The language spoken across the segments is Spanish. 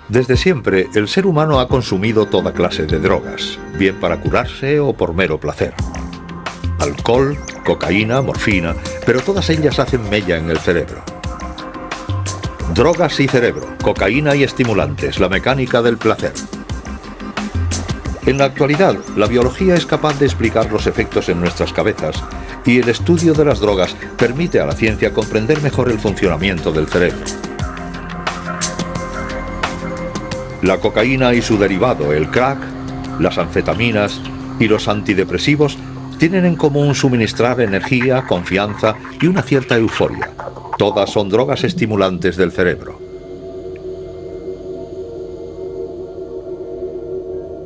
Desde siempre, el ser humano ha consumido toda clase de drogas, bien para curarse o por mero placer. Alcohol, cocaína, morfina, pero todas ellas hacen mella en el cerebro. Drogas y cerebro, cocaína y estimulantes, la mecánica del placer. En la actualidad, la biología es capaz de explicar los efectos en nuestras cabezas y el estudio de las drogas permite a la ciencia comprender mejor el funcionamiento del cerebro. La cocaína y su derivado, el crack, las anfetaminas y los antidepresivos tienen en común suministrar energía, confianza y una cierta euforia. Todas son drogas estimulantes del cerebro.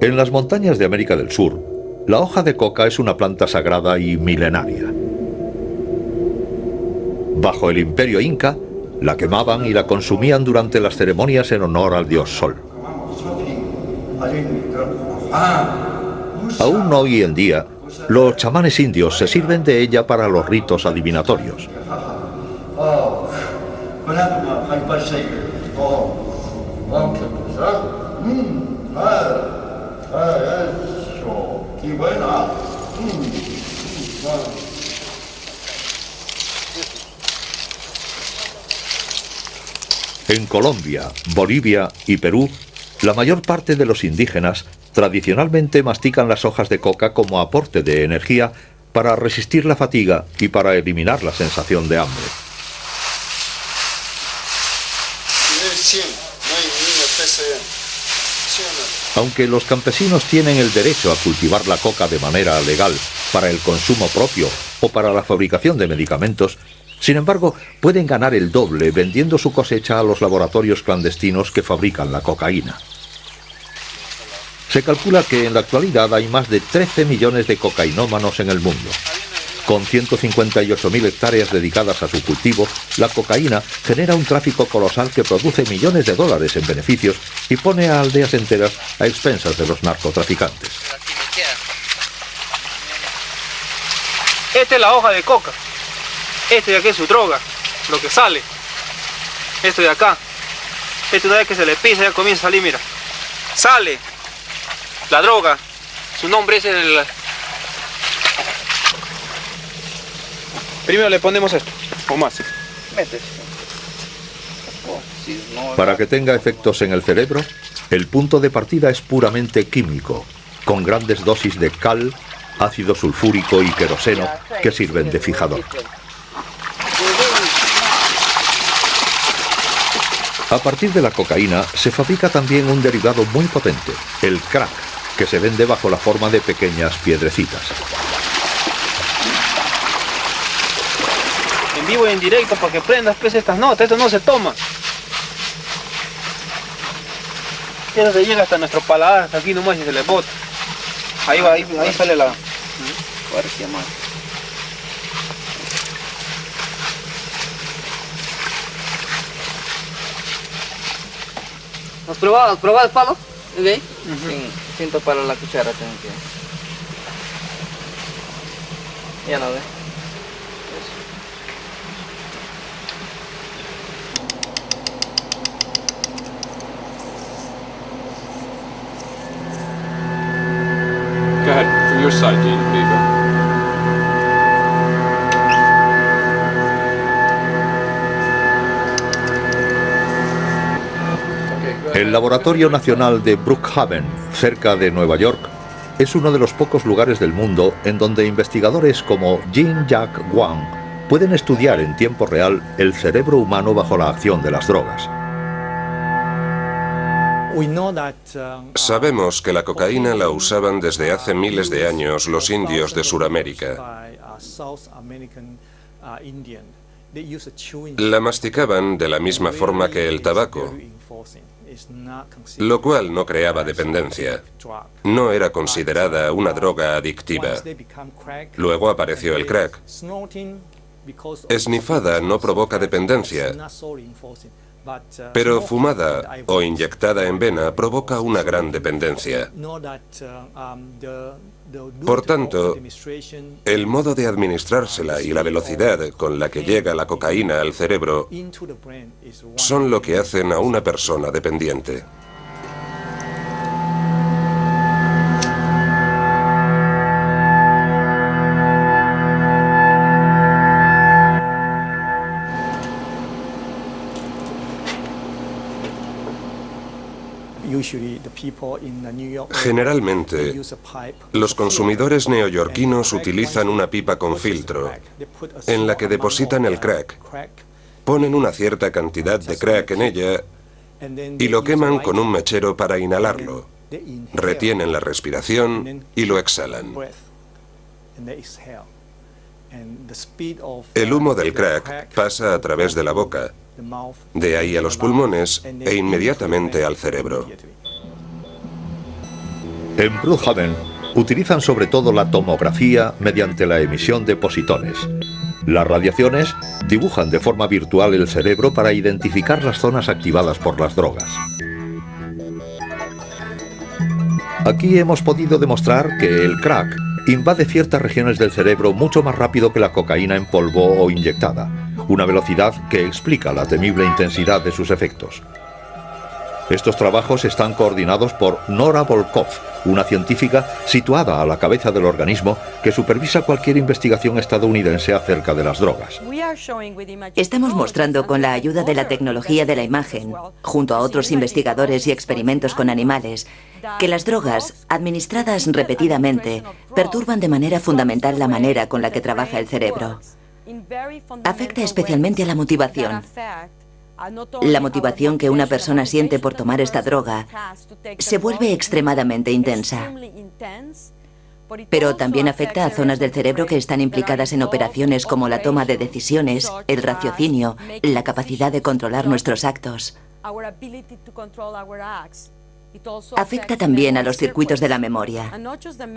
En las montañas de América del Sur, la hoja de coca es una planta sagrada y milenaria. Bajo el imperio inca, la quemaban y la consumían durante las ceremonias en honor al dios Sol. Aún hoy en día, los chamanes indios se sirven de ella para los ritos adivinatorios. En Colombia, Bolivia y Perú, la mayor parte de los indígenas tradicionalmente mastican las hojas de coca como aporte de energía para resistir la fatiga y para eliminar la sensación de hambre. Aunque los campesinos tienen el derecho a cultivar la coca de manera legal para el consumo propio o para la fabricación de medicamentos, sin embargo, pueden ganar el doble vendiendo su cosecha a los laboratorios clandestinos que fabrican la cocaína. Se calcula que en la actualidad hay más de 13 millones de cocainómanos en el mundo. Con 158.000 hectáreas dedicadas a su cultivo, la cocaína genera un tráfico colosal que produce millones de dólares en beneficios y pone a aldeas enteras a expensas de los narcotraficantes. Esta es la hoja de coca. Este de aquí es su droga, lo que sale. Esto de acá. Esto una vez que se le pisa ya comienza a salir, mira. Sale la droga. Su nombre es el... Primero le ponemos esto, o más. Para que tenga efectos en el cerebro, el punto de partida es puramente químico, con grandes dosis de cal, ácido sulfúrico y queroseno que sirven de fijador. A partir de la cocaína se fabrica también un derivado muy potente, el crack, que se vende bajo la forma de pequeñas piedrecitas. En vivo y en directo para que prendas pues estas notas, esto no se toma. Eso se llega hasta nuestro paladar, hasta aquí nomás y se le bota. Ahí va, ahí sale la... ¿Has probado el palo? ¿Ve? Siento para la cuchara tengo que... Ya no ve. Go ahead, from your side, Dean. There you go. El Laboratorio Nacional de Brookhaven, cerca de Nueva York, es uno de los pocos lugares del mundo en donde investigadores como Jean-Jacques Wang pueden estudiar en tiempo real el cerebro humano bajo la acción de las drogas. Sabemos que la cocaína la usaban desde hace miles de años los indios de Sudamérica. La masticaban de la misma forma que el tabaco, lo cual no creaba dependencia. No era considerada una droga adictiva. Luego apareció el crack. Esnifada no provoca dependencia, pero fumada o inyectada en vena provoca una gran dependencia. Por tanto, el modo de administrársela y la velocidad con la que llega la cocaína al cerebro son lo que hacen a una persona dependiente. Generalmente, los consumidores neoyorquinos utilizan una pipa con filtro en la que depositan el crack, ponen una cierta cantidad de crack en ella y lo queman con un mechero para inhalarlo. Retienen la respiración y lo exhalan. El humo del crack pasa a través de la boca, de ahí a los pulmones e inmediatamente al cerebro. En Brookhaven utilizan sobre todo la tomografía mediante la emisión de positones. Las radiaciones dibujan de forma virtual el cerebro para identificar las zonas activadas por las drogas. Aquí hemos podido demostrar que el crack invade ciertas regiones del cerebro mucho más rápido que la cocaína en polvo o inyectada, una velocidad que explica la temible intensidad de sus efectos. Estos trabajos están coordinados por Nora Volkov, una científica situada a la cabeza del organismo que supervisa cualquier investigación estadounidense acerca de las drogas. Estamos mostrando con la ayuda de la tecnología de la imagen, junto a otros investigadores y experimentos con animales, que las drogas, administradas repetidamente, perturban de manera fundamental la manera con la que trabaja el cerebro. Afecta especialmente a la motivación. La motivación que una persona siente por tomar esta droga se vuelve extremadamente intensa. Pero también afecta a zonas del cerebro que están implicadas en operaciones como la toma de decisiones, el raciocinio, la capacidad de controlar nuestros actos. Afecta también a los circuitos de la memoria.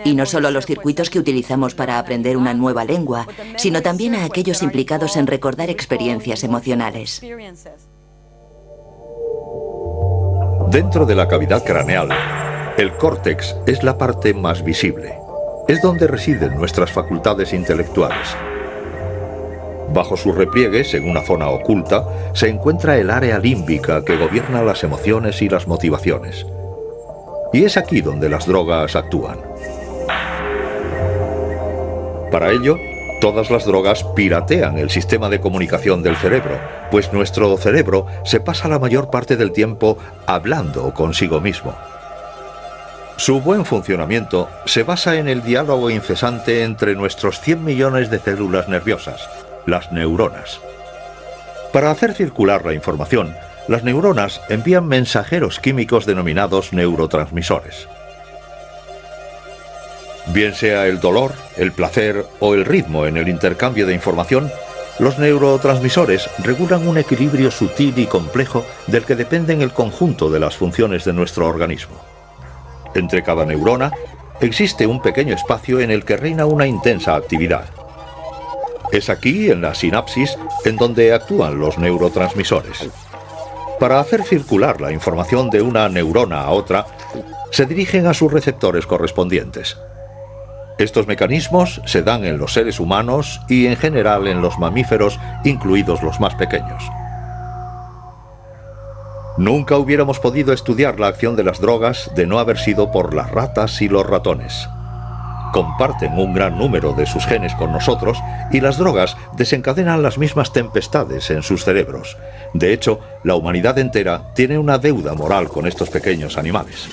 Y no solo a los circuitos que utilizamos para aprender una nueva lengua, sino también a aquellos implicados en recordar experiencias emocionales. Dentro de la cavidad craneal, el córtex es la parte más visible. Es donde residen nuestras facultades intelectuales. Bajo sus repliegues, en una zona oculta, se encuentra el área límbica que gobierna las emociones y las motivaciones. Y es aquí donde las drogas actúan. Para ello, todas las drogas piratean el sistema de comunicación del cerebro, pues nuestro cerebro se pasa la mayor parte del tiempo hablando consigo mismo. Su buen funcionamiento se basa en el diálogo incesante entre nuestros 100 millones de células nerviosas, las neuronas. Para hacer circular la información, las neuronas envían mensajeros químicos denominados neurotransmisores. Bien sea el dolor, el placer o el ritmo en el intercambio de información, los neurotransmisores regulan un equilibrio sutil y complejo del que dependen el conjunto de las funciones de nuestro organismo. Entre cada neurona existe un pequeño espacio en el que reina una intensa actividad. Es aquí, en la sinapsis, en donde actúan los neurotransmisores. Para hacer circular la información de una neurona a otra, se dirigen a sus receptores correspondientes. Estos mecanismos se dan en los seres humanos y en general en los mamíferos, incluidos los más pequeños. Nunca hubiéramos podido estudiar la acción de las drogas de no haber sido por las ratas y los ratones. Comparten un gran número de sus genes con nosotros y las drogas desencadenan las mismas tempestades en sus cerebros. De hecho, la humanidad entera tiene una deuda moral con estos pequeños animales.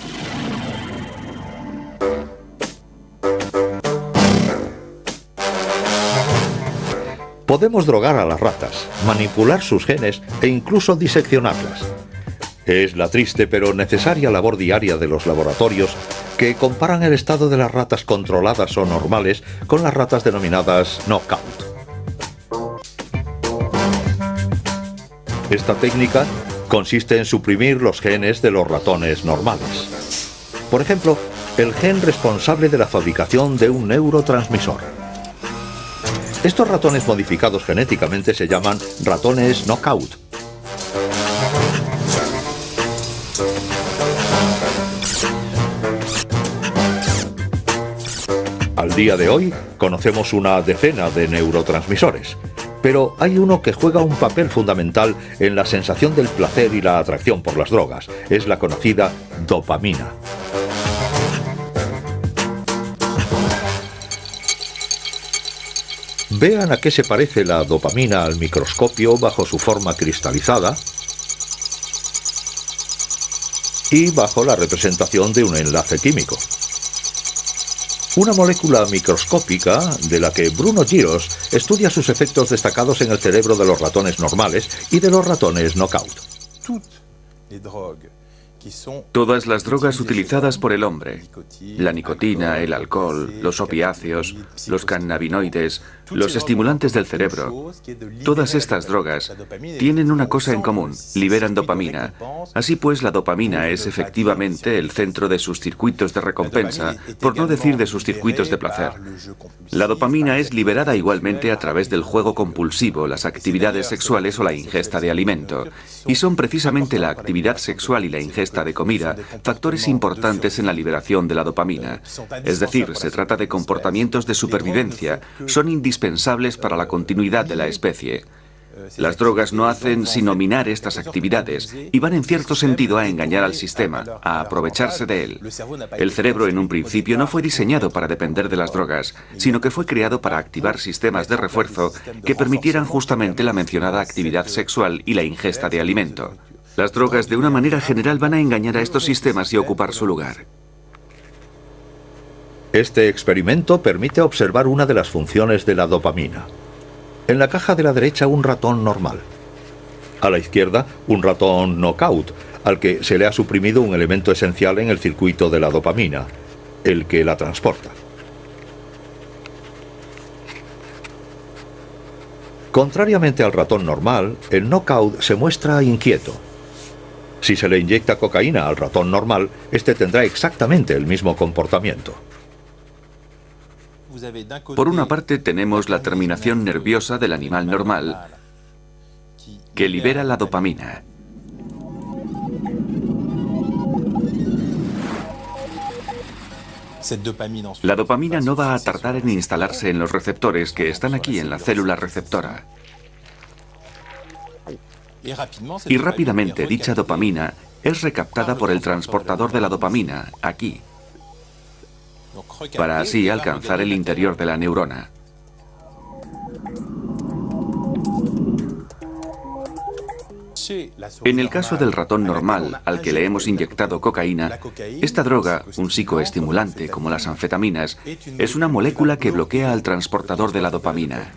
Podemos drogar a las ratas, manipular sus genes e incluso diseccionarlas. Es la triste pero necesaria labor diaria de los laboratorios que comparan el estado de las ratas controladas o normales con las ratas denominadas knockout. Esta técnica consiste en suprimir los genes de los ratones normales. Por ejemplo, el gen responsable de la fabricación de un neurotransmisor. Estos ratones modificados genéticamente se llaman ratones knockout. Al día de hoy, conocemos una decena de neurotransmisores, pero hay uno que juega un papel fundamental en la sensación del placer y la atracción por las drogas. Es la conocida dopamina. Vean a qué se parece la dopamina al microscopio bajo su forma cristalizada. y bajo la representación de un enlace químico. Una molécula microscópica de la que Bruno Giros estudia sus efectos destacados en el cerebro de los ratones normales y de los ratones knockout. Todas las drogas utilizadas por el hombre, la nicotina, el alcohol, los opiáceos, los cannabinoides, los estimulantes del cerebro, todas estas drogas tienen una cosa en común: liberan dopamina. Así pues, la dopamina es efectivamente el centro de sus circuitos de recompensa, por no decir de sus circuitos de placer. La dopamina es liberada igualmente a través del juego compulsivo, las actividades sexuales o la ingesta de alimento. Y son precisamente la actividad sexual y la ingesta de comida factores importantes en la liberación de la dopamina. Es decir, se trata de comportamientos de supervivencia, son indispensables para la continuidad de la especie. Las drogas no hacen sino minar estas actividades y van en cierto sentido a engañar al sistema, a aprovecharse de él. El cerebro en un principio no fue diseñado para depender de las drogas, sino que fue creado para activar sistemas de refuerzo que permitieran justamente la mencionada actividad sexual y la ingesta de alimento. Las drogas de una manera general van a engañar a estos sistemas y ocupar su lugar. Este experimento permite observar una de las funciones de la dopamina. En la caja de la derecha, un ratón normal. A la izquierda, un ratón knockout, al que se le ha suprimido un elemento esencial en el circuito de la dopamina, el que la transporta. Contrariamente al ratón normal, el knockout se muestra inquieto. Si se le inyecta cocaína al ratón normal, este tendrá exactamente el mismo comportamiento. Por una parte tenemos la terminación nerviosa del animal normal, que libera la dopamina. La dopamina no va a tardar en instalarse en los receptores que están aquí en la célula receptora. Y rápidamente dicha dopamina es recaptada por el transportador de la dopamina, aquí, para así alcanzar el interior de la neurona. En el caso del ratón normal, al que le hemos inyectado cocaína, esta droga, un psicoestimulante como las anfetaminas, es una molécula que bloquea al transportador de la dopamina.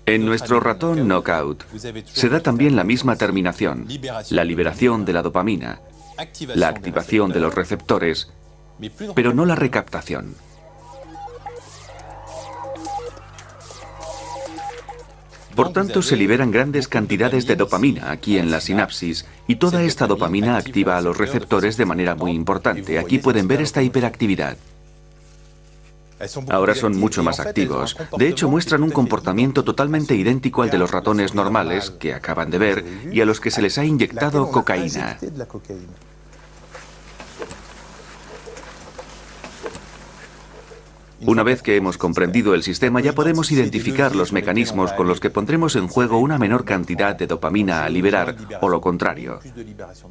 En nuestro ratón knockout se da también la misma terminación, la liberación de la dopamina, la activación de los receptores, pero no la recaptación. Por tanto, se liberan grandes cantidades de dopamina aquí en la sinapsis y toda esta dopamina activa a los receptores de manera muy importante. Aquí pueden ver esta hiperactividad. Ahora son mucho más activos. De hecho, muestran un comportamiento totalmente idéntico al de los ratones normales que acaban de ver y a los que se les ha inyectado cocaína. Una vez que hemos comprendido el sistema, ya podemos identificar los mecanismos con los que pondremos en juego una menor cantidad de dopamina a liberar, o lo contrario.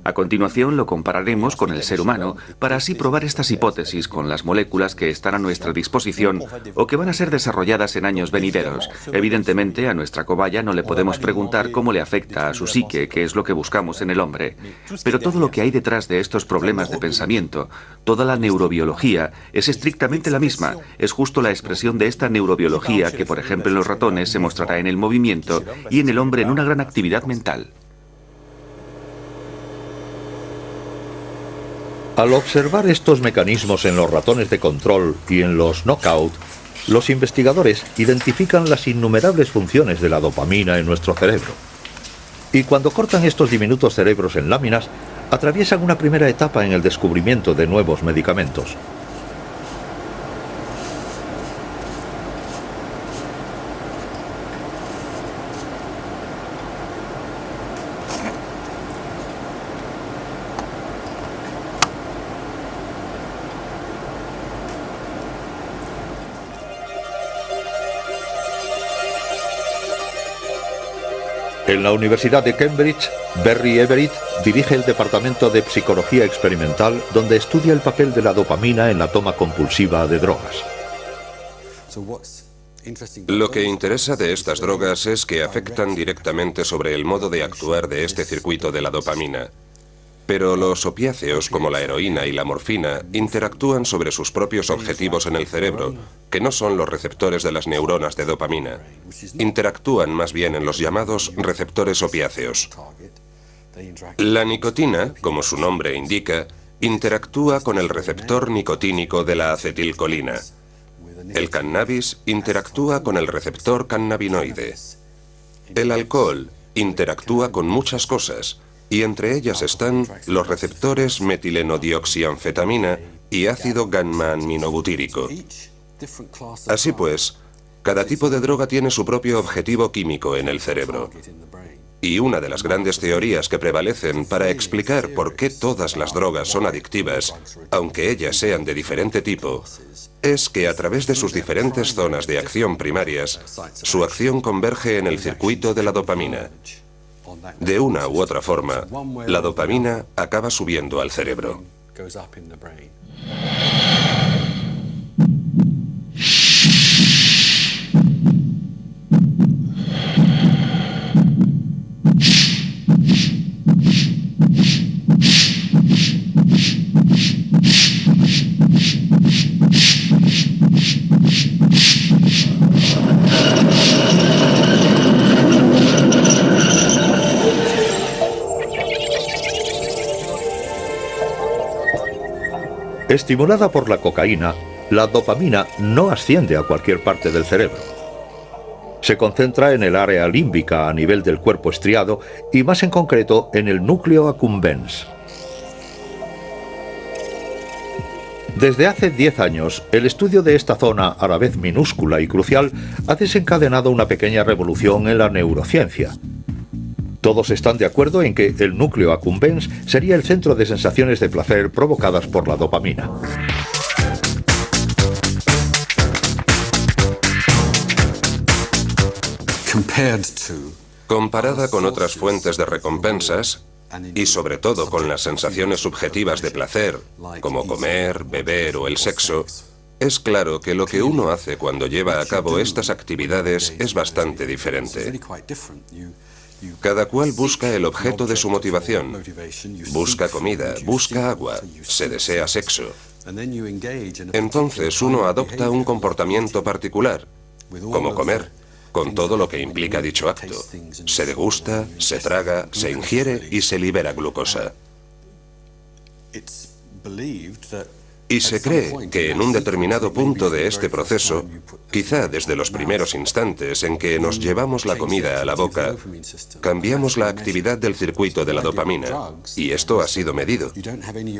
A continuación lo compararemos con el ser humano, para así probar estas hipótesis con las moléculas que están a nuestra disposición o que van a ser desarrolladas en años venideros. Evidentemente, a nuestra cobaya no le podemos preguntar cómo le afecta a su psique, que es lo que buscamos en el hombre. Pero todo lo que hay detrás de estos problemas de pensamiento, toda la neurobiología, es estrictamente la misma. Es justo la expresión de esta neurobiología que, por ejemplo, en los ratones se mostrará en el movimiento y en el hombre en una gran actividad mental. Al observar estos mecanismos en los ratones de control y en los knockout, los investigadores identifican las innumerables funciones de la dopamina en nuestro cerebro. Y cuando cortan estos diminutos cerebros en láminas, atraviesan una primera etapa en el descubrimiento de nuevos medicamentos. En la Universidad de Cambridge, Barry Everett dirige el Departamento de Psicología Experimental, donde estudia el papel de la dopamina en la toma compulsiva de drogas. Lo que interesa de estas drogas es que afectan directamente sobre el modo de actuar de este circuito de la dopamina. Pero los opiáceos, como la heroína y la morfina, interactúan sobre sus propios objetivos en el cerebro, que no son los receptores de las neuronas de dopamina. Interactúan más bien en los llamados receptores opiáceos. La nicotina, como su nombre indica, interactúa con el receptor nicotínico de la acetilcolina. El cannabis interactúa con el receptor cannabinoide. El alcohol interactúa con muchas cosas, y entre ellas están los receptores metilenodioxianfetamina y ácido gamma-aminobutírico. Así pues, cada tipo de droga tiene su propio objetivo químico en el cerebro. Y una de las grandes teorías que prevalecen para explicar por qué todas las drogas son adictivas, aunque ellas sean de diferente tipo, es que a través de sus diferentes zonas de acción primarias, su acción converge en el circuito de la dopamina. De una u otra forma, la dopamina acaba subiendo al cerebro. Estimulada por la cocaína, la dopamina no asciende a cualquier parte del cerebro. Se concentra en el área límbica a nivel del cuerpo estriado y más en concreto en el núcleo accumbens. Desde hace 10 años, el estudio de esta zona, a la vez minúscula y crucial, ha desencadenado una pequeña revolución en la neurociencia. Todos están de acuerdo en que el núcleo accumbens sería el centro de sensaciones de placer provocadas por la dopamina. Comparada con otras fuentes de recompensas, y sobre todo con las sensaciones subjetivas de placer, como comer, beber o el sexo, es claro que lo que uno hace cuando lleva a cabo estas actividades es bastante diferente. Cada cual busca el objeto de su motivación. Busca comida, busca agua, se desea sexo. Entonces uno adopta un comportamiento particular, como comer, con todo lo que implica dicho acto. Se degusta, se traga, se ingiere y se libera glucosa. Y se cree que en un determinado punto de este proceso, quizá desde los primeros instantes en que nos llevamos la comida a la boca, cambiamos la actividad del circuito de la dopamina, y esto ha sido medido.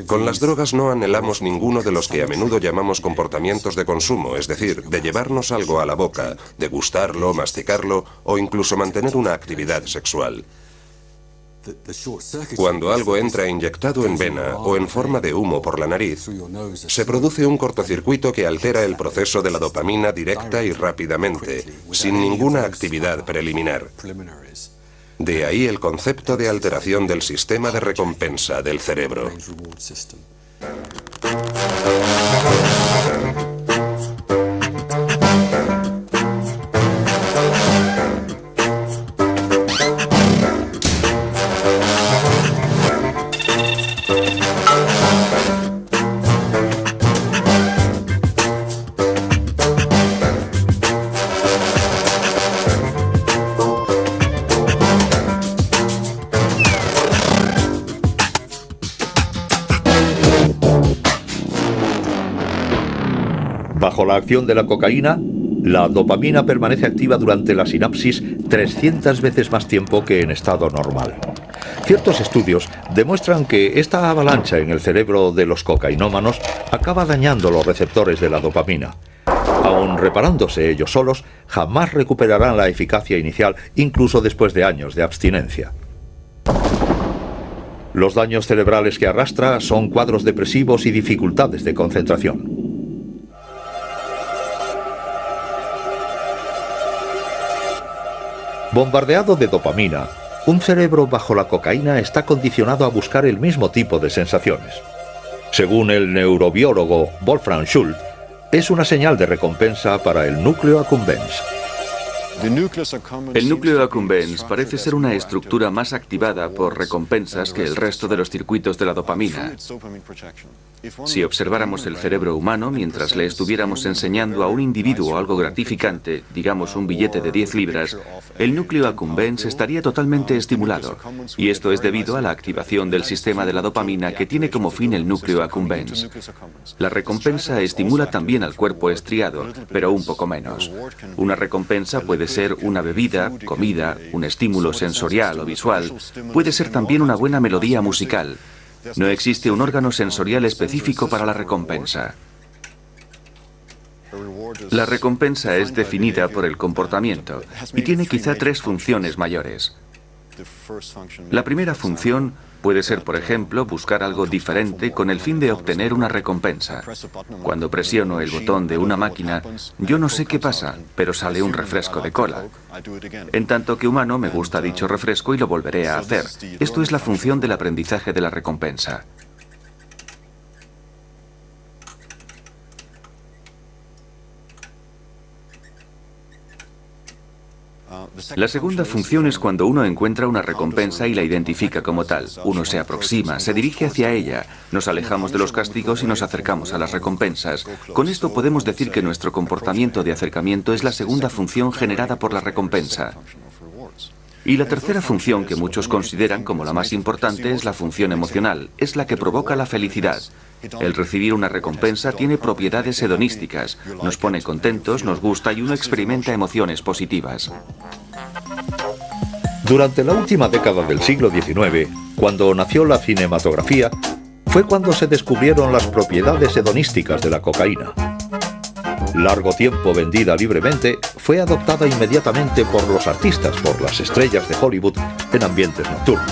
Con las drogas no anhelamos ninguno de los que a menudo llamamos comportamientos de consumo, es decir, de llevarnos algo a la boca, degustarlo, masticarlo o incluso mantener una actividad sexual. Cuando algo entra inyectado en vena o en forma de humo por la nariz, se produce un cortocircuito que altera el proceso de la dopamina directa y rápidamente, sin ninguna actividad preliminar. De ahí el concepto de alteración del sistema de recompensa del cerebro. Bajo la acción de la cocaína, la dopamina permanece activa durante la sinapsis 300 veces más tiempo que en estado normal. Ciertos estudios demuestran que esta avalancha en el cerebro de los cocainómanos acaba dañando los receptores de la dopamina. Aun reparándose ellos solos, jamás recuperarán la eficacia inicial, incluso después de años de abstinencia. Los daños cerebrales que arrastra son cuadros depresivos y dificultades de concentración. Bombardeado de dopamina, un cerebro bajo la cocaína está condicionado a buscar el mismo tipo de sensaciones. Según el neurobiólogo Wolfram Schultz, es una señal de recompensa para el núcleo accumbens. El núcleo accumbens parece ser una estructura más activada por recompensas que el resto de los circuitos de la dopamina. Si observáramos el cerebro humano mientras le estuviéramos enseñando a un individuo algo gratificante, digamos un billete de 10 libras, el núcleo accumbens estaría totalmente estimulado. Y esto es debido a la activación del sistema de la dopamina que tiene como fin el núcleo accumbens. La recompensa estimula también al cuerpo estriado, pero un poco menos. Una recompensa puede ser una bebida, comida, un estímulo sensorial o visual. Puede ser también una buena melodía musical. No existe un órgano sensorial específico para la recompensa. La recompensa es definida por el comportamiento y tiene quizá 3 funciones mayores. La primera función puede ser, por ejemplo, buscar algo diferente con el fin de obtener una recompensa. Cuando presiono el botón de una máquina, yo no sé qué pasa, pero sale un refresco de cola. En tanto que humano me gusta dicho refresco y lo volveré a hacer. Esto es la función del aprendizaje de la recompensa. La segunda función es cuando uno encuentra una recompensa y la identifica como tal. Uno se aproxima, se dirige hacia ella, nos alejamos de los castigos y nos acercamos a las recompensas. Con esto podemos decir que nuestro comportamiento de acercamiento es la segunda función generada por la recompensa. Y la tercera función que muchos consideran como la más importante es la función emocional, es la que provoca la felicidad. El recibir una recompensa tiene propiedades hedonísticas, nos pone contentos, nos gusta y uno experimenta emociones positivas. Durante la última década del siglo XIX, cuando nació la cinematografía, fue cuando se descubrieron las propiedades hedonísticas de la cocaína. Largo tiempo vendida libremente, fue adoptada inmediatamente por los artistas, por las estrellas de Hollywood en ambientes nocturnos.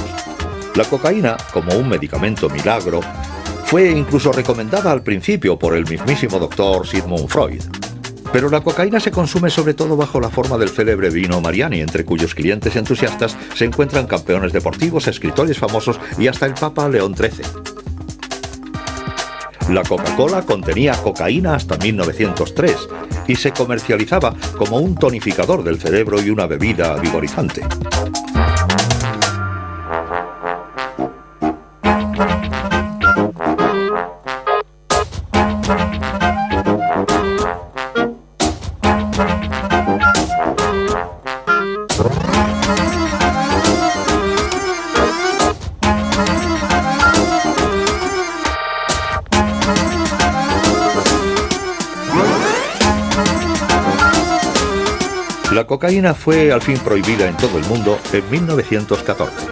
La cocaína, como un medicamento milagro, fue incluso recomendada al principio por el mismísimo doctor Sigmund Freud. Pero la cocaína se consume sobre todo bajo la forma del célebre vino Mariani, entre cuyos clientes entusiastas se encuentran campeones deportivos, escritores famosos y hasta el Papa León XIII. La Coca-Cola contenía cocaína hasta 1903 y se comercializaba como un tonificador del cerebro y una bebida vigorizante. La cocaína fue al fin prohibida en todo el mundo en 1914.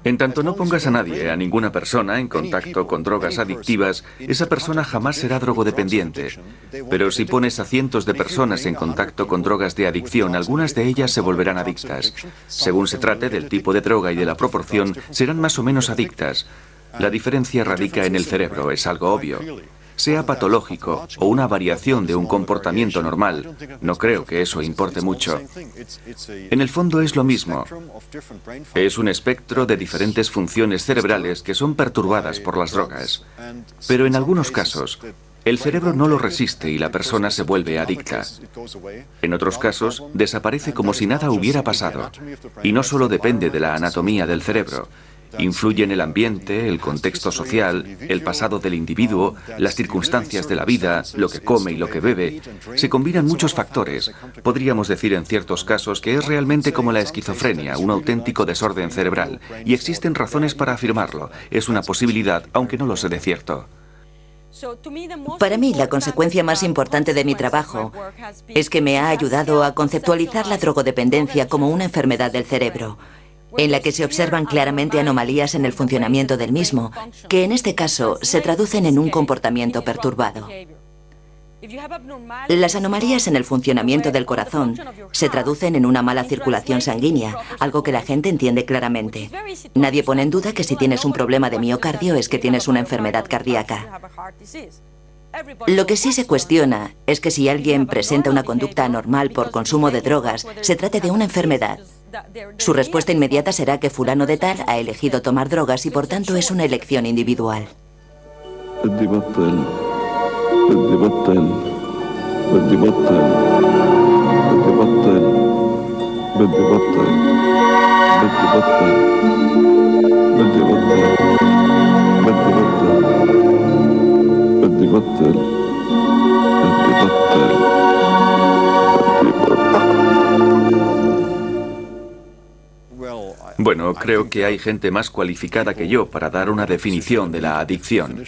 En tanto no pongas a nadie, a ninguna persona, en contacto con drogas adictivas, esa persona jamás será drogodependiente. Pero si pones a cientos de personas en contacto con drogas de adicción, algunas de ellas se volverán adictas. Según se trate del tipo de droga y de la proporción, serán más o menos adictas. La diferencia radica en el cerebro, es algo obvio. Sea patológico o una variación de un comportamiento normal, no creo que eso importe mucho. En el fondo es lo mismo. Es un espectro de diferentes funciones cerebrales que son perturbadas por las drogas. Pero en algunos casos, el cerebro no lo resiste y la persona se vuelve adicta. En otros casos, desaparece como si nada hubiera pasado. Y no solo depende de la anatomía del cerebro. Influyen el ambiente, el contexto social, el pasado del individuo, las circunstancias de la vida, lo que come y lo que bebe. Se combinan muchos factores. Podríamos decir en ciertos casos que es realmente como la esquizofrenia, un auténtico desorden cerebral. Y existen razones para afirmarlo. Es una posibilidad, aunque no lo sé de cierto. Para mí, la consecuencia más importante de mi trabajo es que me ha ayudado a conceptualizar la drogodependencia como una enfermedad del cerebro, en la que se observan claramente anomalías en el funcionamiento del mismo, que en este caso se traducen en un comportamiento perturbado. Las anomalías en el funcionamiento del corazón se traducen en una mala circulación sanguínea, algo que la gente entiende claramente. Nadie pone en duda que si tienes un problema de miocardio es que tienes una enfermedad cardíaca. Lo que sí se cuestiona es que si alguien presenta una conducta anormal por consumo de drogas, se trate de una enfermedad. Su respuesta inmediata será que fulano de tal ha elegido tomar drogas y por tanto es una elección individual. Bueno, creo que hay gente más cualificada que yo para dar una definición de la adicción.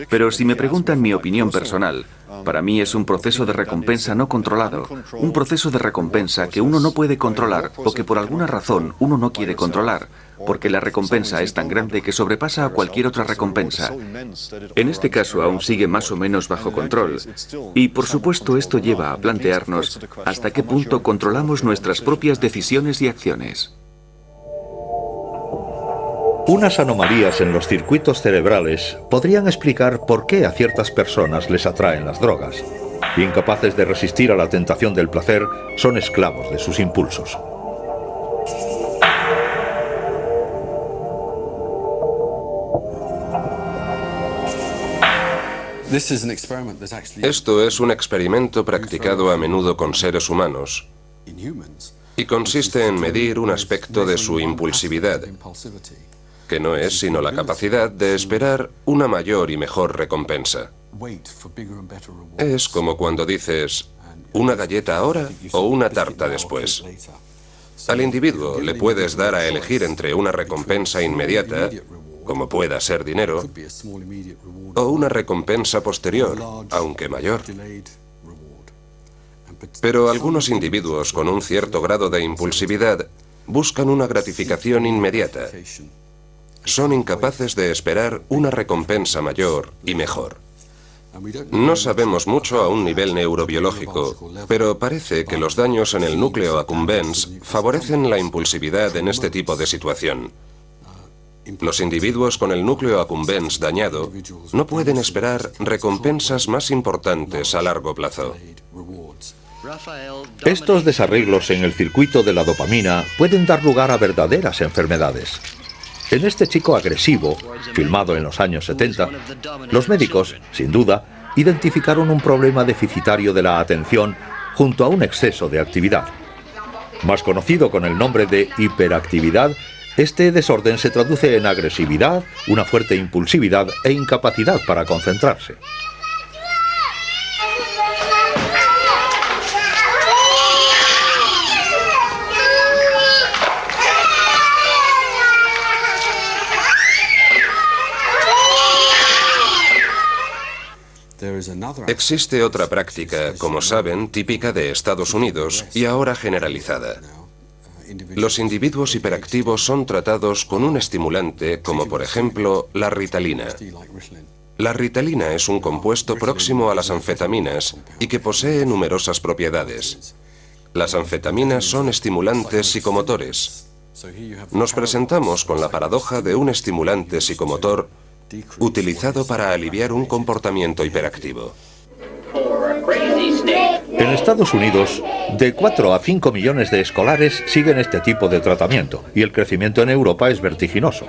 Pero si me preguntan mi opinión personal, para mí es un proceso de recompensa no controlado. Un proceso de recompensa que uno no puede controlar o que por alguna razón uno no quiere controlar, porque la recompensa es tan grande que sobrepasa a cualquier otra recompensa. En este caso aún sigue más o menos bajo control. Y por supuesto esto lleva a plantearnos hasta qué punto controlamos nuestras propias decisiones y acciones. Unas anomalías en los circuitos cerebrales podrían explicar por qué a ciertas personas les atraen las drogas. Incapaces de resistir a la tentación del placer, son esclavos de sus impulsos. Esto es un experimento practicado a menudo con seres humanos y consiste en medir un aspecto de su impulsividad, que no es sino la capacidad de esperar una mayor y mejor recompensa. Es como cuando dices, ¿una galleta ahora o una tarta después? Al individuo le puedes dar a elegir entre una recompensa inmediata, como pueda ser dinero, o una recompensa posterior, aunque mayor. Pero algunos individuos con un cierto grado de impulsividad buscan una gratificación inmediata. Son incapaces de esperar una recompensa mayor y mejor. No sabemos mucho a un nivel neurobiológico, pero parece que los daños en el núcleo accumbens favorecen la impulsividad en este tipo de situación. Los individuos con el núcleo accumbens dañado no pueden esperar recompensas más importantes a largo plazo. Estos desarreglos en el circuito de la dopamina pueden dar lugar a verdaderas enfermedades. En este chico agresivo, filmado en los años 70, los médicos, sin duda, identificaron un problema deficitario de la atención junto a un exceso de actividad. Más conocido con el nombre de hiperactividad, este desorden se traduce en agresividad, una fuerte impulsividad e incapacidad para concentrarse. Existe otra práctica, como saben, típica de Estados Unidos y ahora generalizada. Los individuos hiperactivos son tratados con un estimulante como por ejemplo la ritalina. La ritalina es un compuesto próximo a las anfetaminas y que posee numerosas propiedades. Las anfetaminas son estimulantes psicomotores. Nos presentamos con la paradoja de un estimulante psicomotor utilizado para aliviar un comportamiento hiperactivo. En Estados Unidos, de 4 a 5 millones de escolares siguen este tipo de tratamiento y el crecimiento en Europa es vertiginoso.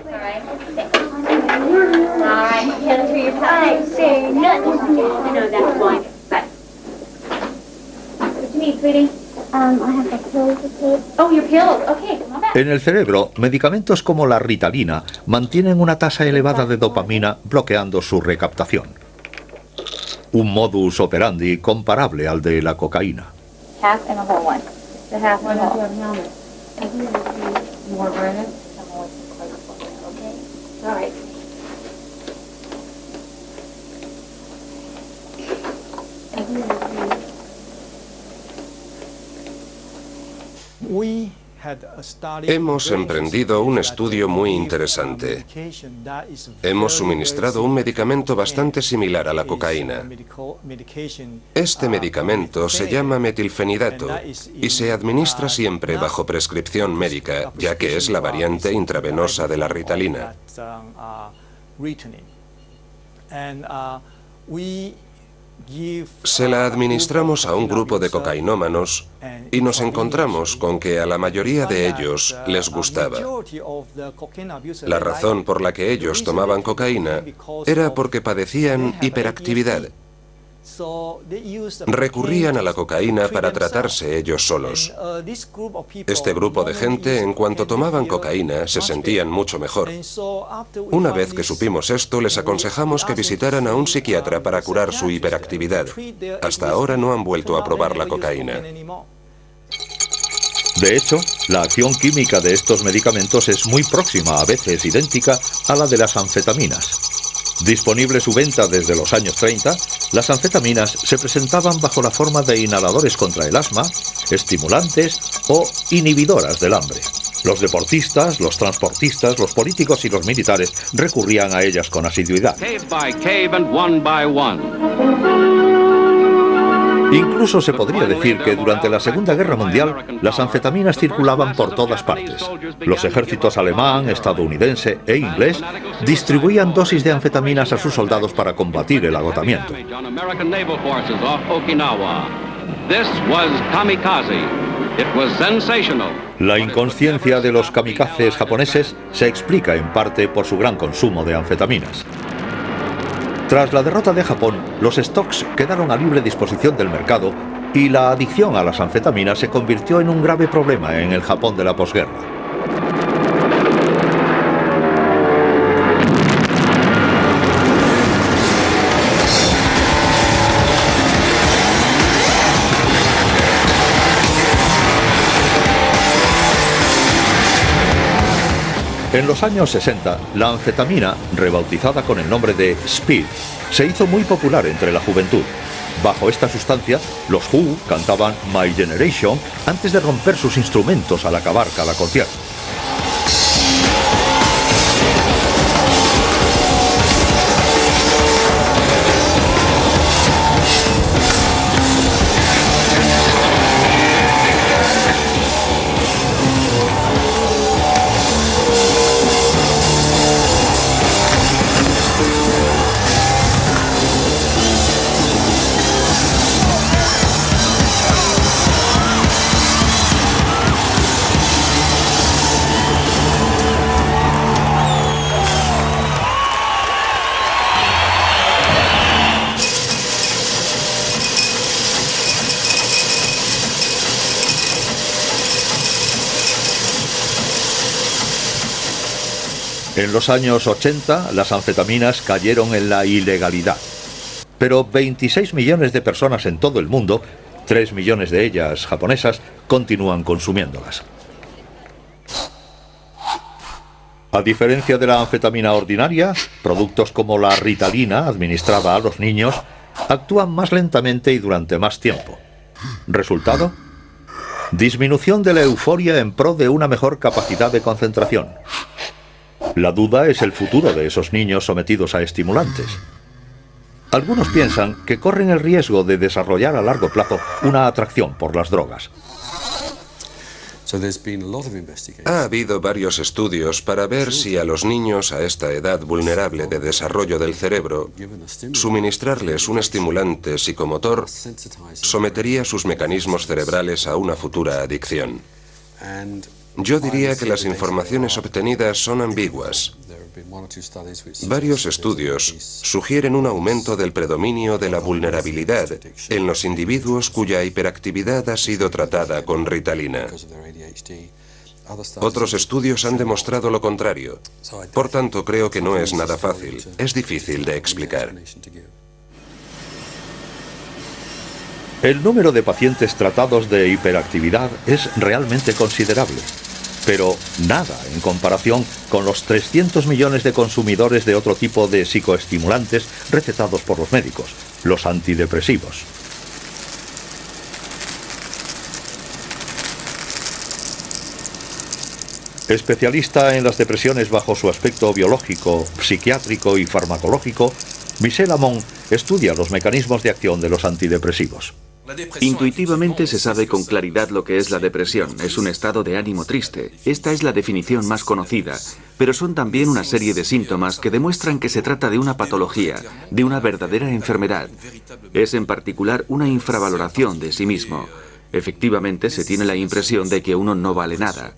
En el cerebro, medicamentos como la ritalina mantienen una tasa elevada de dopamina bloqueando su recaptación. Un modus operandi comparable al de la cocaína. Hemos emprendido un estudio muy interesante. Hemos suministrado un medicamento bastante similar a la cocaína. Este medicamento se llama metilfenidato y se administra siempre bajo prescripción médica, ya que es la variante intravenosa de la ritalina. Se la administramos a un grupo de cocainómanos y nos encontramos con que a la mayoría de ellos les gustaba. La razón por la que ellos tomaban cocaína era porque padecían hiperactividad. Recurrían a la cocaína para tratarse ellos solos. Este grupo de gente, en cuanto tomaban cocaína, se sentían mucho mejor. Una vez que supimos esto, les aconsejamos que visitaran a un psiquiatra para curar su hiperactividad. Hasta ahora no han vuelto a probar la cocaína. De hecho, la acción química de estos medicamentos es muy próxima, a veces idéntica, a la de las anfetaminas. Disponible su venta desde los años 30, las anfetaminas se presentaban bajo la forma de inhaladores contra el asma, estimulantes o inhibidoras del hambre. Los deportistas, los transportistas, los políticos y los militares recurrían a ellas con asiduidad. Incluso se podría decir que durante la Segunda Guerra Mundial las anfetaminas circulaban por todas partes. Los ejércitos alemán, estadounidense e inglés distribuían dosis de anfetaminas a sus soldados para combatir el agotamiento. La inconsciencia de los kamikazes japoneses se explica en parte por su gran consumo de anfetaminas. Tras la derrota de Japón, los stocks quedaron a libre disposición del mercado y la adicción a las anfetaminas se convirtió en un grave problema en el Japón de la posguerra. En los años 60, la anfetamina, rebautizada con el nombre de Speed, se hizo muy popular entre la juventud. Bajo esta sustancia, los Who cantaban My Generation antes de romper sus instrumentos al acabar cada concierto. En los años 80, las anfetaminas cayeron en la ilegalidad. Pero 26 millones de personas en todo el mundo, 3 millones de ellas japonesas, continúan consumiéndolas. A diferencia de la anfetamina ordinaria, productos como la Ritalina, administrada a los niños, actúan más lentamente y durante más tiempo. ¿Resultado? Disminución de la euforia en pro de una mejor capacidad de concentración. La duda es el futuro de esos niños sometidos a estimulantes. Algunos piensan que corren el riesgo de desarrollar a largo plazo una atracción por las drogas. Ha habido varios estudios para ver si a los niños a esta edad vulnerable de desarrollo del cerebro, suministrarles un estimulante psicomotor sometería sus mecanismos cerebrales a una futura adicción. Yo diría que las informaciones obtenidas son ambiguas. Varios estudios sugieren un aumento del predominio de la vulnerabilidad en los individuos cuya hiperactividad ha sido tratada con Ritalina. Otros estudios han demostrado lo contrario. Por tanto, creo que no es nada fácil. Es difícil de explicar. El número de pacientes tratados de hiperactividad es realmente considerable, pero nada en comparación con los 300 millones de consumidores de otro tipo de psicoestimulantes recetados por los médicos, los antidepresivos. Especialista en las depresiones bajo su aspecto biológico, psiquiátrico y farmacológico, Michel Amon estudia los mecanismos de acción de los antidepresivos. Intuitivamente se sabe con claridad lo que es la depresión. Es un estado de ánimo triste. Esta es la definición más conocida. Pero son también una serie de síntomas que demuestran que se trata de una patología, de una verdadera enfermedad. Es en particular una infravaloración de sí mismo. Efectivamente, se tiene la impresión de que uno no vale nada.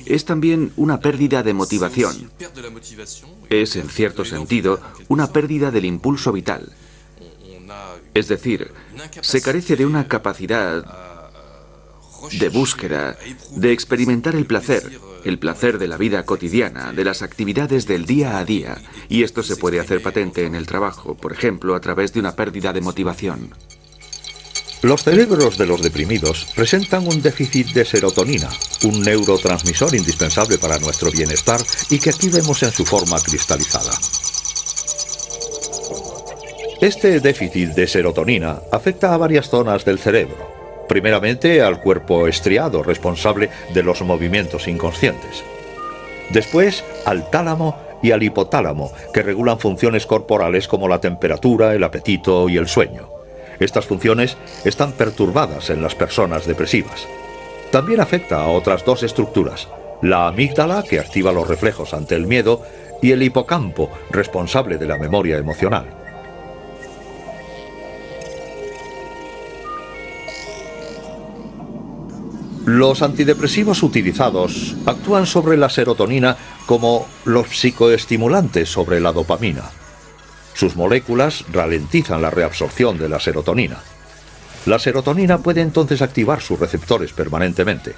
Es también una pérdida de motivación. Es, en cierto sentido, una pérdida del impulso vital. Es decir, se carece de una capacidad de búsqueda, de experimentar el placer de la vida cotidiana, de las actividades del día a día. Y esto se puede hacer patente en el trabajo, por ejemplo, a través de una pérdida de motivación. Los cerebros de los deprimidos presentan un déficit de serotonina, un neurotransmisor indispensable para nuestro bienestar y que aquí vemos en su forma cristalizada. Este déficit de serotonina afecta a varias zonas del cerebro. Primeramente al cuerpo estriado, responsable de los movimientos inconscientes. Después al tálamo y al hipotálamo, que regulan funciones corporales como la temperatura, el apetito y el sueño. Estas funciones están perturbadas en las personas depresivas. También afecta a otras dos estructuras, la amígdala, que activa los reflejos ante el miedo, y el hipocampo, responsable de la memoria emocional. Los antidepresivos utilizados actúan sobre la serotonina como los psicoestimulantes sobre la dopamina. Sus moléculas ralentizan la reabsorción de la serotonina. La serotonina puede entonces activar sus receptores permanentemente.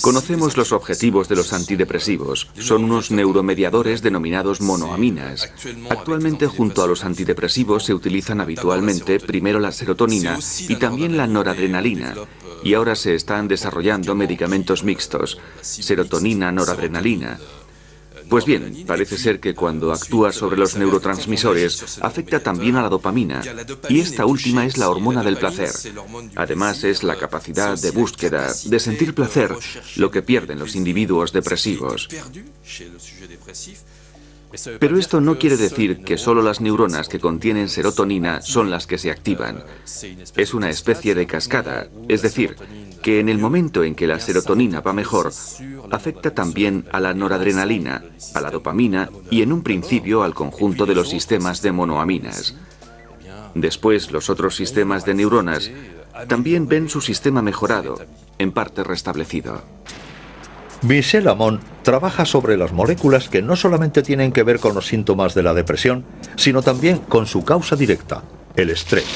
Conocemos los objetivos de los antidepresivos. Son unos neuromediadores denominados monoaminas. Actualmente, junto a los antidepresivos, se utilizan habitualmente primero la serotonina y también la noradrenalina. Y ahora se están desarrollando medicamentos mixtos, serotonina-noradrenalina. Pues bien, parece ser que cuando actúa sobre los neurotransmisores, afecta también a la dopamina, y esta última es la hormona del placer. Además, es la capacidad de búsqueda, de sentir placer, lo que pierden los individuos depresivos. Pero esto no quiere decir que solo las neuronas que contienen serotonina son las que se activan. Es una especie de cascada, es decir, que en el momento en que la serotonina va mejor, afecta también a la noradrenalina, a la dopamina y en un principio al conjunto de los sistemas de monoaminas. Después, los otros sistemas de neuronas también ven su sistema mejorado, en parte restablecido. Michel Ammon trabaja sobre las moléculas que no solamente tienen que ver con los síntomas de la depresión, sino también con su causa directa, el estrés.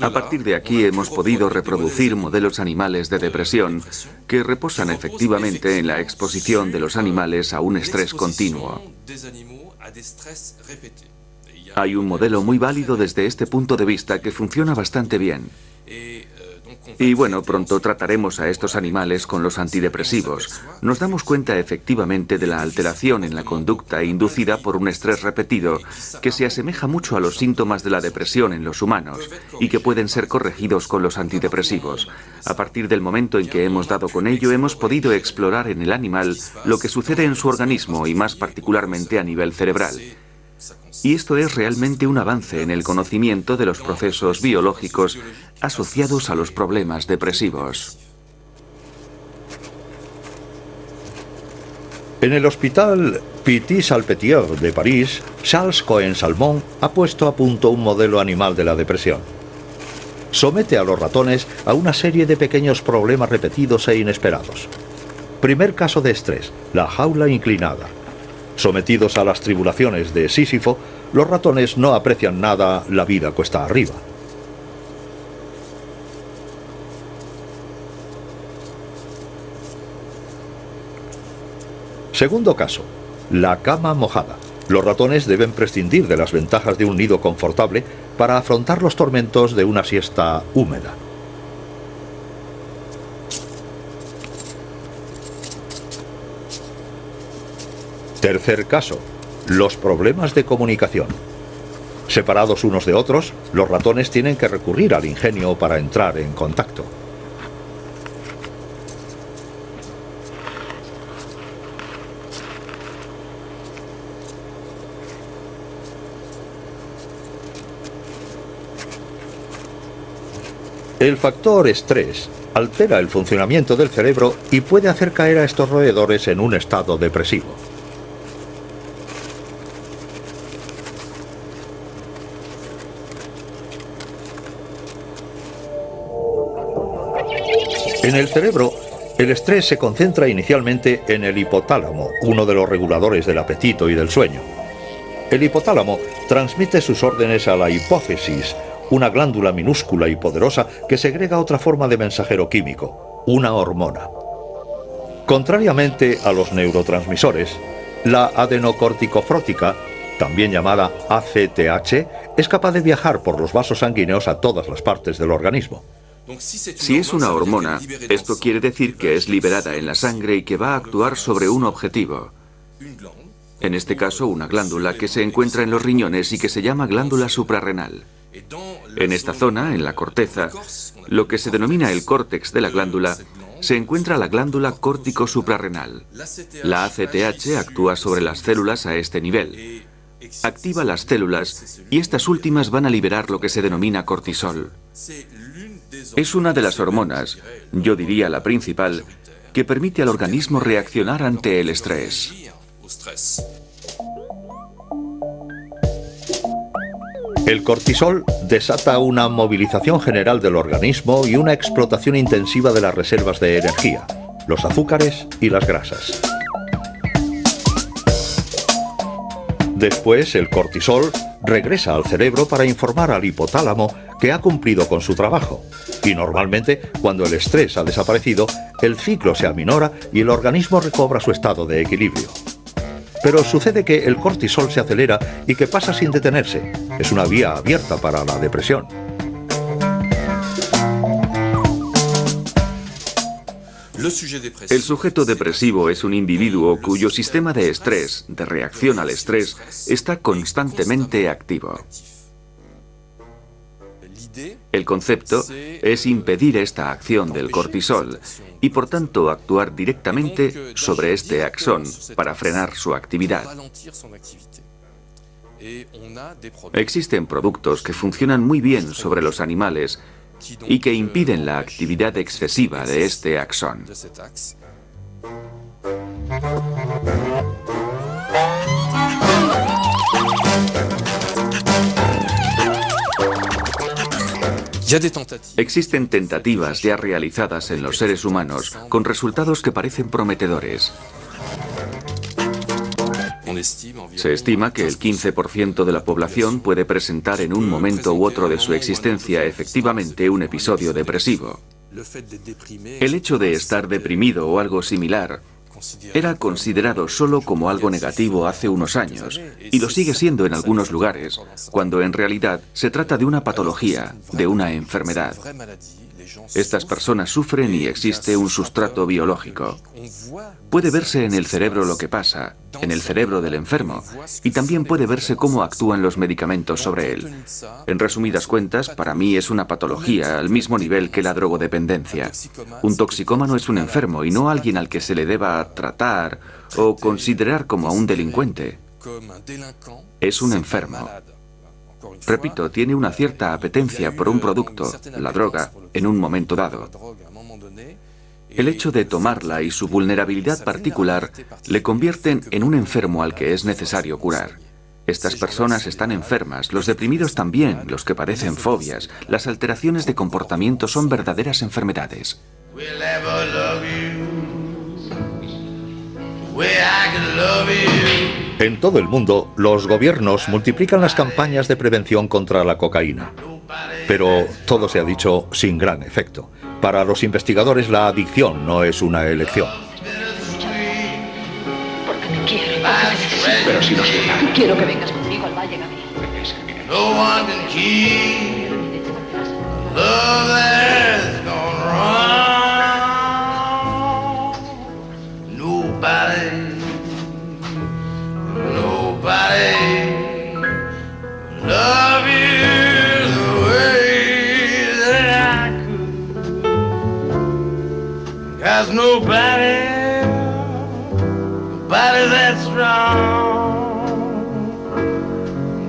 A partir de aquí hemos podido reproducir modelos animales de depresión que reposan efectivamente en la exposición de los animales a un estrés continuo. Hay un modelo muy válido desde este punto de vista que funciona bastante bien. Y bueno, pronto trataremos a estos animales con los antidepresivos. Nos damos cuenta efectivamente de la alteración en la conducta inducida por un estrés repetido que se asemeja mucho a los síntomas de la depresión en los humanos y que pueden ser corregidos con los antidepresivos. A partir del momento en que hemos dado con ello, hemos podido explorar en el animal lo que sucede en su organismo y más particularmente a nivel cerebral. Y esto es realmente un avance en el conocimiento de los procesos biológicos asociados a los problemas depresivos. En el Hospital Petit-Salpêtrière de París, Charles Cohen-Salmon ha puesto a punto un modelo animal de la depresión. Somete a los ratones a una serie de pequeños problemas repetidos e inesperados. Primer caso de estrés, la jaula inclinada. Sometidos a las tribulaciones de Sísifo, los ratones no aprecian nada la vida cuesta arriba. Segundo caso, la cama mojada. Los ratones deben prescindir de las ventajas de un nido confortable para afrontar los tormentos de una siesta húmeda. Tercer caso, los problemas de comunicación. Separados unos de otros, los ratones tienen que recurrir al ingenio para entrar en contacto. El factor estrés altera el funcionamiento del cerebro y puede hacer caer a estos roedores en un estado depresivo. En el cerebro, el estrés se concentra inicialmente en el hipotálamo, uno de los reguladores del apetito y del sueño. El hipotálamo transmite sus órdenes a la hipófisis, una glándula minúscula y poderosa que segrega otra forma de mensajero químico, una hormona. Contrariamente a los neurotransmisores, la adenocorticofrótica, también llamada ACTH, es capaz de viajar por los vasos sanguíneos a todas las partes del organismo. Si es una hormona, esto quiere decir que es liberada en la sangre y que va a actuar sobre un objetivo. En este caso, una glándula que se encuentra en los riñones y que se llama glándula suprarrenal. En esta zona, en la corteza, lo que se denomina el córtex de la glándula, se encuentra la glándula córtico-suprarrenal. La ACTH actúa sobre las células a este nivel. Activa las células y estas últimas van a liberar lo que se denomina cortisol. Es una de las hormonas, yo diría la principal, que permite al organismo reaccionar ante el estrés. El cortisol desata una movilización general del organismo y una explotación intensiva de las reservas de energía, los azúcares y las grasas. Después, el cortisol regresa al cerebro para informar al hipotálamo que ha cumplido con su trabajo. Y normalmente, cuando el estrés ha desaparecido, el ciclo se aminora y el organismo recobra su estado de equilibrio. Pero sucede que el cortisol se acelera y que pasa sin detenerse. Es una vía abierta para la depresión. El sujeto depresivo es un individuo cuyo sistema de estrés, de reacción al estrés, está constantemente activo. El concepto es impedir esta acción del cortisol y por tanto actuar directamente sobre este axón para frenar su actividad. Existen productos que funcionan muy bien sobre los animales y que impiden la actividad excesiva de este axón. Existen tentativas ya realizadas en los seres humanos con resultados que parecen prometedores. Se estima que el 15% de la población puede presentar en un momento u otro de su existencia efectivamente un episodio depresivo. El hecho de estar deprimido o algo similar era considerado solo como algo negativo hace unos años y lo sigue siendo en algunos lugares, cuando en realidad se trata de una patología, de una enfermedad. Estas personas sufren y existe un sustrato biológico. Puede verse en el cerebro lo que pasa, en el cerebro del enfermo, y también puede verse cómo actúan los medicamentos sobre él. En resumidas cuentas, para mí es una patología al mismo nivel que la drogodependencia. Un toxicómano es un enfermo y no alguien al que se le deba tratar o considerar como a un delincuente. Es un enfermo. Repito, tiene una cierta apetencia por un producto, la droga, en un momento dado. El hecho de tomarla y su vulnerabilidad particular le convierten en un enfermo al que es necesario curar. Estas personas están enfermas, los deprimidos también, los que padecen fobias. Las alteraciones de comportamiento son verdaderas enfermedades. En todo el mundo, los gobiernos multiplican las campañas de prevención contra la cocaína. Pero todo se ha dicho sin gran efecto. Para los investigadores, la adicción no es una elección. Porque te quiero, porque te necesito. Pero si no sé nada. Quiero que vengas conmigo al Valle, Gabriel. No one can keep love that's gone wrong. Nobody 'cause nobody's that strong,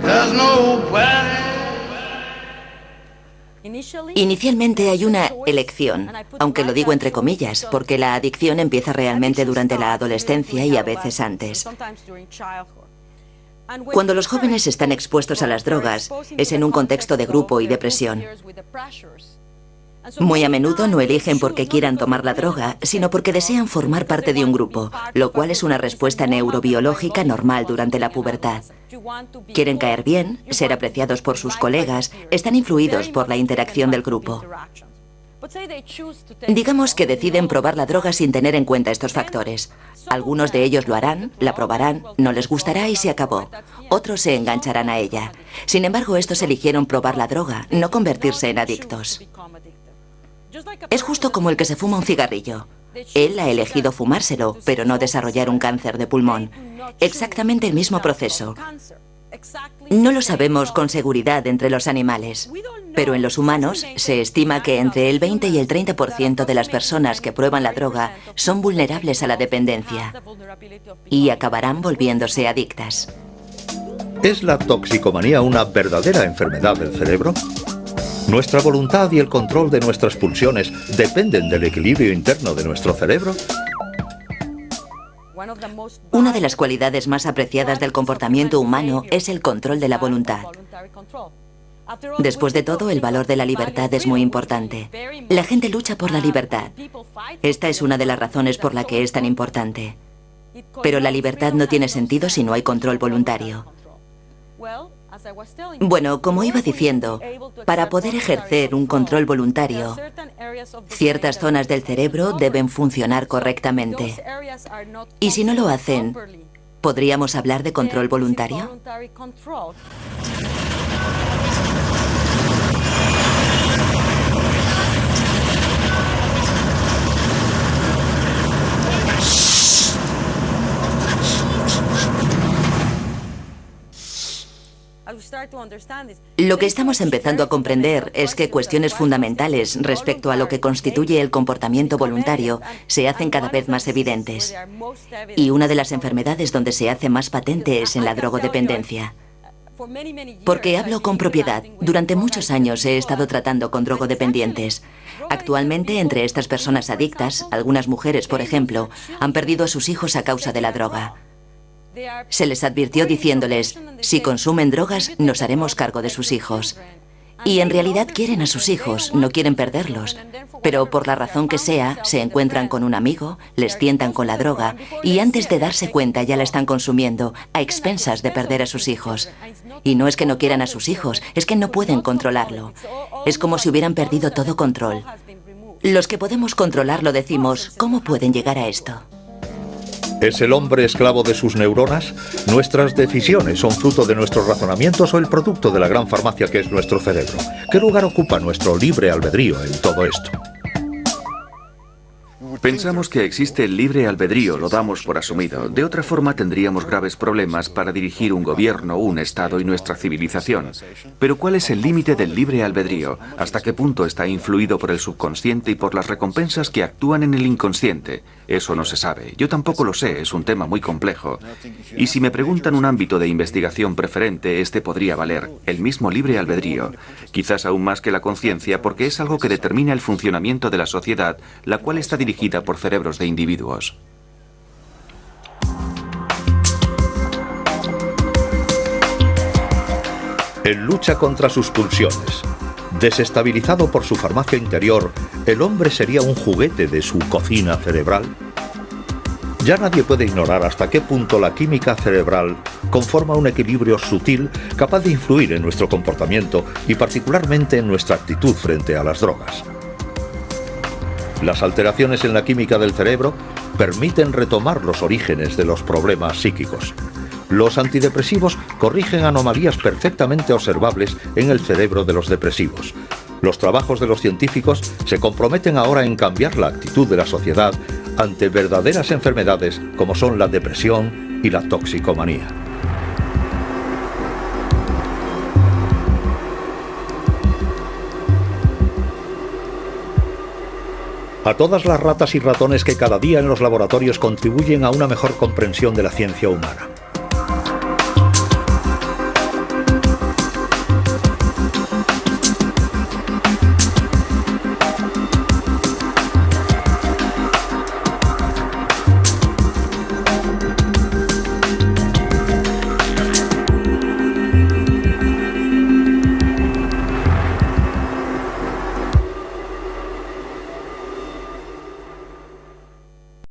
'cause nobody. Inicialmente hay una elección, aunque lo digo entre comillas, porque la adicción empieza realmente durante la adolescencia y a veces antes. Cuando los jóvenes están expuestos a las drogas, es en un contexto de grupo y de presión. Muy a menudo no eligen porque quieran tomar la droga, sino porque desean formar parte de un grupo, lo cual es una respuesta neurobiológica normal durante la pubertad. Quieren caer bien, ser apreciados por sus colegas, están influidos por la interacción del grupo. Digamos que deciden probar la droga sin tener en cuenta estos factores. Algunos de ellos lo harán, la probarán, no les gustará y se acabó. Otros se engancharán a ella. Sin embargo, estos eligieron probar la droga, no convertirse en adictos. Es justo como el que se fuma un cigarrillo. Él ha elegido fumárselo, pero no desarrollar un cáncer de pulmón. Exactamente el mismo proceso. No lo sabemos con seguridad entre los animales, pero en los humanos se estima que entre el 20 y el 30% de las personas que prueban la droga son vulnerables a la dependencia y acabarán volviéndose adictas. ¿Es la toxicomanía una verdadera enfermedad del cerebro? ¿Nuestra voluntad y el control de nuestras pulsiones dependen del equilibrio interno de nuestro cerebro? Una de las cualidades más apreciadas del comportamiento humano es el control de la voluntad. Después de todo, el valor de la libertad es muy importante. La gente lucha por la libertad. Esta es una de las razones por la que es tan importante. Pero la libertad no tiene sentido si no hay control voluntario. Bueno, como iba diciendo, para poder ejercer un control voluntario, ciertas zonas del cerebro deben funcionar correctamente. Y si no lo hacen, ¿podríamos hablar de control voluntario? Lo que estamos empezando a comprender es que cuestiones fundamentales respecto a lo que constituye el comportamiento voluntario se hacen cada vez más evidentes. Y una de las enfermedades donde se hace más patente es en la drogodependencia. Porque hablo con propiedad. Durante muchos años he estado tratando con drogodependientes. Actualmente, entre estas personas adictas, algunas mujeres, por ejemplo, han perdido a sus hijos a causa de la droga. Se les advirtió diciéndoles, si consumen drogas, nos haremos cargo de sus hijos. Y en realidad quieren a sus hijos, no quieren perderlos. Pero por la razón que sea, se encuentran con un amigo, les tientan con la droga y antes de darse cuenta ya la están consumiendo, a expensas de perder a sus hijos. Y no es que no quieran a sus hijos, es que no pueden controlarlo. Es como si hubieran perdido todo control. Los que podemos controlarlo decimos, ¿cómo pueden llegar a esto? ¿Es el hombre esclavo de sus neuronas? ¿Nuestras decisiones son fruto de nuestros razonamientos o el producto de la gran farmacia que es nuestro cerebro? ¿Qué lugar ocupa nuestro libre albedrío en todo esto? Pensamos que existe el libre albedrío, lo damos por asumido. De otra forma tendríamos graves problemas para dirigir un gobierno, un Estado y nuestra civilización. Pero ¿cuál es el límite del libre albedrío? ¿Hasta qué punto está influido por el subconsciente y por las recompensas que actúan en el inconsciente? Eso no se sabe. Yo tampoco lo sé, es un tema muy complejo. Y si me preguntan un ámbito de investigación preferente, este podría valer, el mismo libre albedrío. Quizás aún más que la conciencia, porque es algo que determina el funcionamiento de la sociedad, la cual está dirigida por cerebros de individuos. En lucha contra sus pulsiones, desestabilizado por su farmacia interior, ¿el hombre sería un juguete de su cocina cerebral? Ya nadie puede ignorar hasta qué punto la química cerebral conforma un equilibrio sutil capaz de influir en nuestro comportamiento y particularmente en nuestra actitud frente a las drogas. Las alteraciones en la química del cerebro permiten retomar los orígenes de los problemas psíquicos. Los antidepresivos corrigen anomalías perfectamente observables en el cerebro de los depresivos. Los trabajos de los científicos se comprometen ahora en cambiar la actitud de la sociedad ante verdaderas enfermedades como son la depresión y la toxicomanía. A todas las ratas y ratones que cada día en los laboratorios contribuyen a una mejor comprensión de la ciencia humana.